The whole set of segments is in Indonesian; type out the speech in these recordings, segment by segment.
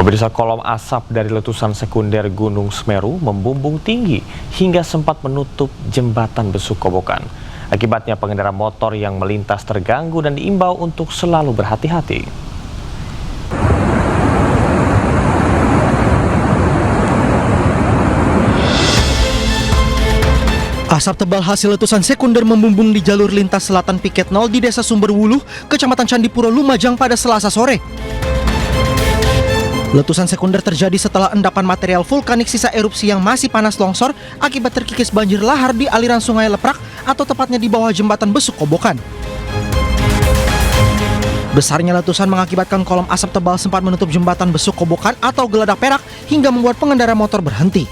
Pemirsa, kolom asap dari letusan sekunder Gunung Semeru membumbung tinggi hingga sempat menutup jembatan Besuk Kobokan. Akibatnya pengendara motor yang melintas terganggu dan diimbau untuk selalu berhati-hati. Asap tebal hasil letusan sekunder membumbung di jalur lintas selatan Piket 0 di Desa Sumberwuluh, Kecamatan Candipuro, Lumajang pada Selasa sore. Letusan sekunder terjadi setelah endapan material vulkanik sisa erupsi yang masih panas longsor akibat terkikis banjir lahar di aliran Sungai Leprak atau tepatnya di bawah jembatan Besuk Kobokan. Besarnya letusan mengakibatkan kolom asap tebal sempat menutup jembatan Besuk Kobokan atau Geladak Perak hingga membuat pengendara motor berhenti.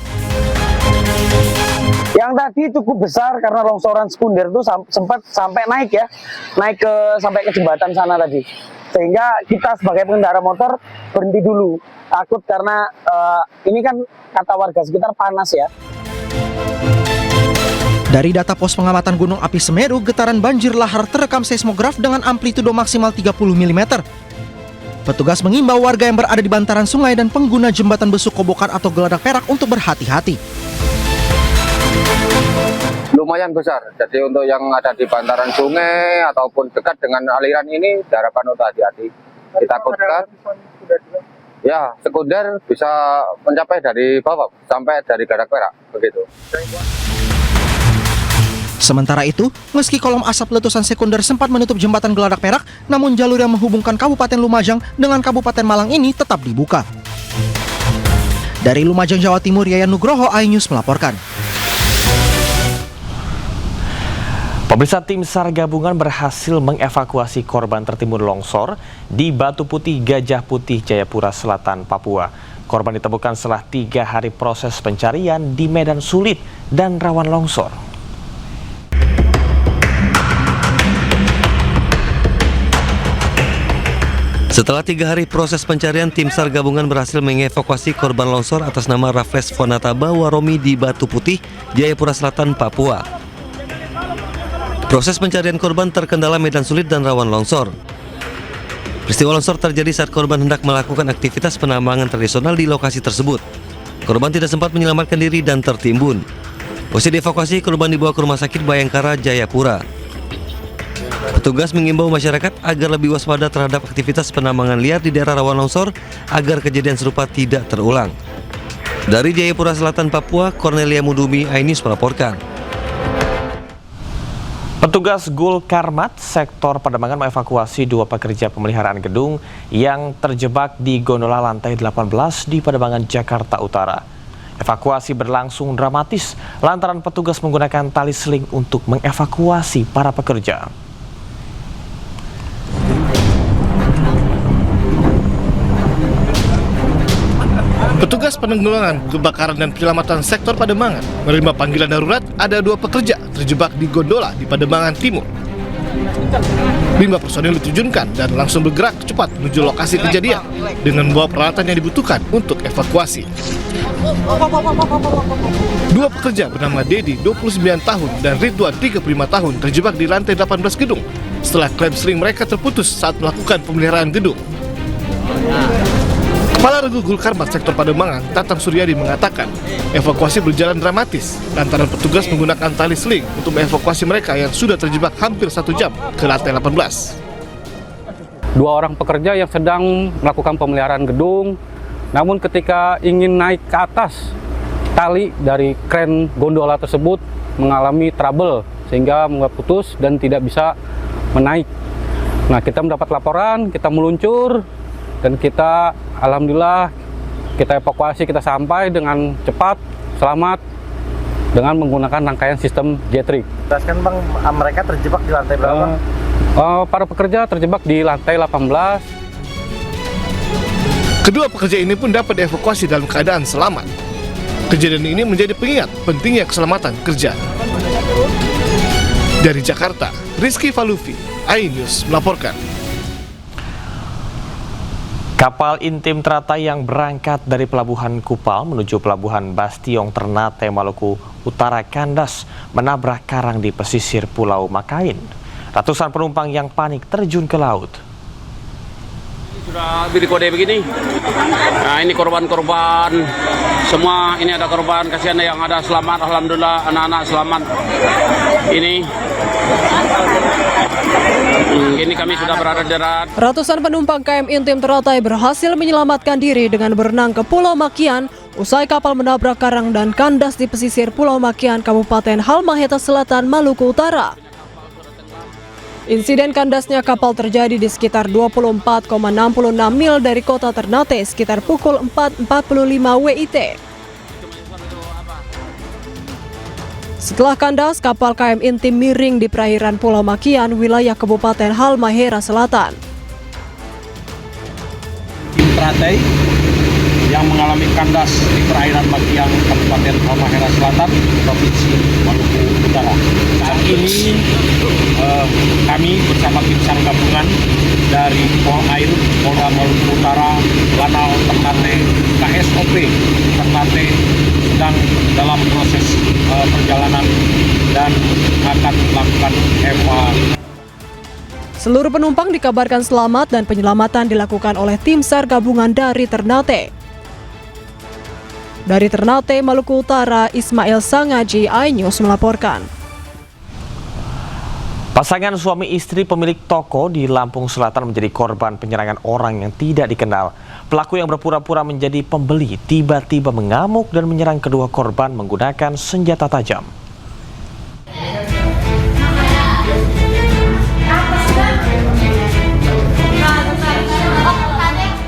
Yang tadi cukup besar karena longsoran sekunder itu sempat sampai naik sampai ke jembatan sana tadi. Sehingga kita sebagai pengendara motor berhenti dulu, takut karena ini kan kata warga sekitar panas ya. Dari data pos pengamatan Gunung Api Semeru, getaran banjir lahar terekam seismograf dengan amplitudo maksimal 30 mm. Petugas mengimbau warga yang berada di bantaran sungai dan pengguna jembatan Besuk Kobokan atau Geladak Perak untuk berhati-hati. Lumayan besar, jadi untuk yang ada di bantaran sungai ataupun dekat dengan aliran ini diharapkan untuk hati-hati. Ditakutkan ya sekunder bisa mencapai dari bawah sampai dari Geladak Perak begitu. Sementara itu, meski kolom asap letusan sekunder sempat menutup jembatan Geladak Perak, namun jalur yang menghubungkan Kabupaten Lumajang dengan Kabupaten Malang ini tetap dibuka. Dari Lumajang, Jawa Timur, Yayan Nugroho, iNews melaporkan. Pemirsa, tim SAR gabungan berhasil mengevakuasi korban tertimbun longsor di Batu Putih, Gajah Putih, Jayapura Selatan, Papua. Korban ditemukan setelah 3 hari proses pencarian di medan sulit dan rawan longsor. Setelah 3 hari proses pencarian, tim SAR gabungan berhasil mengevakuasi korban longsor atas nama Raffles Fonataba Waromi di Batu Putih, Jayapura Selatan, Papua. Proses pencarian korban terkendala medan sulit dan rawan longsor. Peristiwa longsor terjadi saat korban hendak melakukan aktivitas penambangan tradisional di lokasi tersebut. Korban tidak sempat menyelamatkan diri dan tertimbun. Usai dievakuasi, korban dibawa ke Rumah Sakit Bayangkara, Jayapura. Petugas mengimbau masyarakat agar lebih waspada terhadap aktivitas penambangan liar di daerah rawan longsor agar kejadian serupa tidak terulang. Dari Jayapura Selatan, Papua, Cornelia Mudumi, iNews melaporkan. Petugas Gul Karmat sektor Pademangan mengevakuasi 2 pekerja pemeliharaan gedung yang terjebak di gondola lantai 18 di Pademangan, Jakarta Utara. Evakuasi berlangsung dramatis lantaran petugas menggunakan tali seling untuk mengevakuasi para pekerja. Petugas penanggulangan kebakaran dan penyelamatan sektor Pademangan menerima panggilan darurat ada 2 pekerja terjebak di gondola di Pademangan Timur. 5 personil diterjunkan dan langsung bergerak cepat menuju lokasi kejadian dengan membawa peralatan yang dibutuhkan untuk evakuasi. 2 pekerja bernama Dedi, 29 tahun, dan Ridwan, 35 tahun, terjebak di lantai 18 gedung setelah klem seling mereka terputus saat melakukan pemeliharaan gedung. Kepala Regu Gul Karmat sektor Pademangan, Tatang Suryadi, mengatakan evakuasi berjalan dramatis lantaran petugas menggunakan tali seling untuk mengevakuasi mereka yang sudah terjebak hampir 1 jam ke lantai 18. 2 orang pekerja yang sedang melakukan pemeliharaan gedung, namun ketika ingin naik ke atas, tali dari kren gondola tersebut mengalami trouble sehingga membuat putus dan tidak bisa menaik. Nah, kita mendapat laporan, kita meluncur, dan kita alhamdulillah kita evakuasi, kita sampai dengan cepat, selamat dengan menggunakan rangkaian sistem jetrik. Jelaskan Bang, mereka terjebak di lantai berapa? Para pekerja terjebak di lantai 18. Kedua pekerja ini pun dapat dievakuasi dalam keadaan selamat. Kejadian ini menjadi pengingat pentingnya keselamatan kerja. Dari Jakarta, Rizky Falufi, iNews melaporkan. Kapal intim teratai yang berangkat dari Pelabuhan Kupal menuju Pelabuhan Bastiong Ternate, Maluku Utara kandas menabrak karang di pesisir Pulau Makain. Ratusan penumpang yang panik terjun ke laut. Sudah beri kode begini. Nah, ini korban-korban semua, ini ada korban, kasihan yang ada selamat, alhamdulillah anak-anak selamat. Ini kami sudah berada di darat. Ratusan penumpang KM Intim Teratai berhasil menyelamatkan diri dengan berenang ke Pulau Makian usai kapal menabrak karang dan kandas di pesisir Pulau Makian, Kabupaten Halmahera Selatan, Maluku Utara. Insiden kandasnya kapal terjadi di sekitar 24,66 mil dari kota Ternate sekitar pukul 4.45 WIT. Setelah kandas, kapal KM Intim miring di perairan Pulau Makian, wilayah Kabupaten Halmahera Selatan. Tim Teratai yang mengalami kandas di perairan Makian, Kabupaten Halmahera Selatan, Provinsi Maluku Utara. Saat ini kami bersama tim SAR gabungan dari Polair, Polda Maluku Utara, Lanal Ternate, KSOP Ternate sedang dalam proses perjalanan dan akan melakukan evakuasi. Seluruh penumpang dikabarkan selamat dan penyelamatan dilakukan oleh tim SAR gabungan dari Ternate. Dari Ternate, Maluku Utara, Ismail Sangaji, iNews melaporkan. Pasangan suami istri pemilik toko di Lampung Selatan menjadi korban penyerangan orang yang tidak dikenal. Pelaku yang berpura-pura menjadi pembeli tiba-tiba mengamuk dan menyerang kedua korban menggunakan senjata tajam.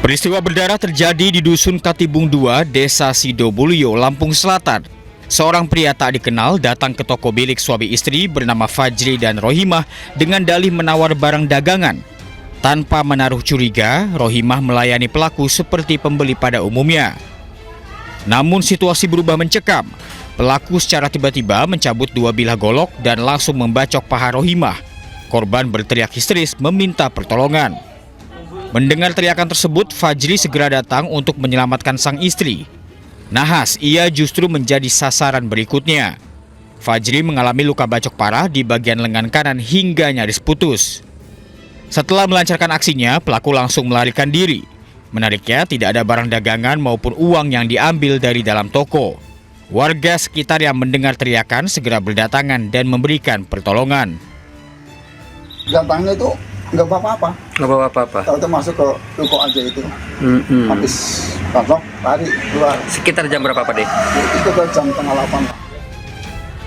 Peristiwa berdarah terjadi di Dusun Katibung 2, Desa Sidobulyo, Lampung Selatan. Seorang pria tak dikenal datang ke toko milik suami istri bernama Fajri dan Rohimah dengan dalih menawar barang dagangan. Tanpa menaruh curiga, Rohimah melayani pelaku seperti pembeli pada umumnya. Namun situasi berubah mencekam. Pelaku secara tiba-tiba mencabut 2 bilah golok dan langsung membacok paha Rohimah. Korban berteriak histeris meminta pertolongan. Mendengar teriakan tersebut, Fajri segera datang untuk menyelamatkan sang istri. Nahas, ia justru menjadi sasaran berikutnya. Fajri mengalami luka bacok parah di bagian lengan kanan hingga nyaris putus. Setelah melancarkan aksinya, pelaku langsung melarikan diri. Menariknya, tidak ada barang dagangan maupun uang yang diambil dari dalam toko. Warga sekitar yang mendengar teriakan segera berdatangan dan memberikan pertolongan. Datangnya itu nggak bawa apa-apa. Tahu masuk ke toko aja itu. Habis pasok lari keluar. Sekitar jam berapa Pak deh? Sekitar jam 7:30.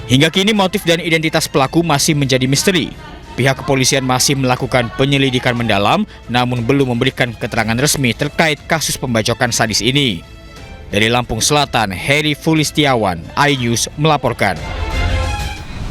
Hingga kini motif dan identitas pelaku masih menjadi misteri. Pihak kepolisian masih melakukan penyelidikan mendalam, namun belum memberikan keterangan resmi terkait kasus pembacokan sadis ini. Dari Lampung Selatan, Heri Fulistiawan, iNews melaporkan.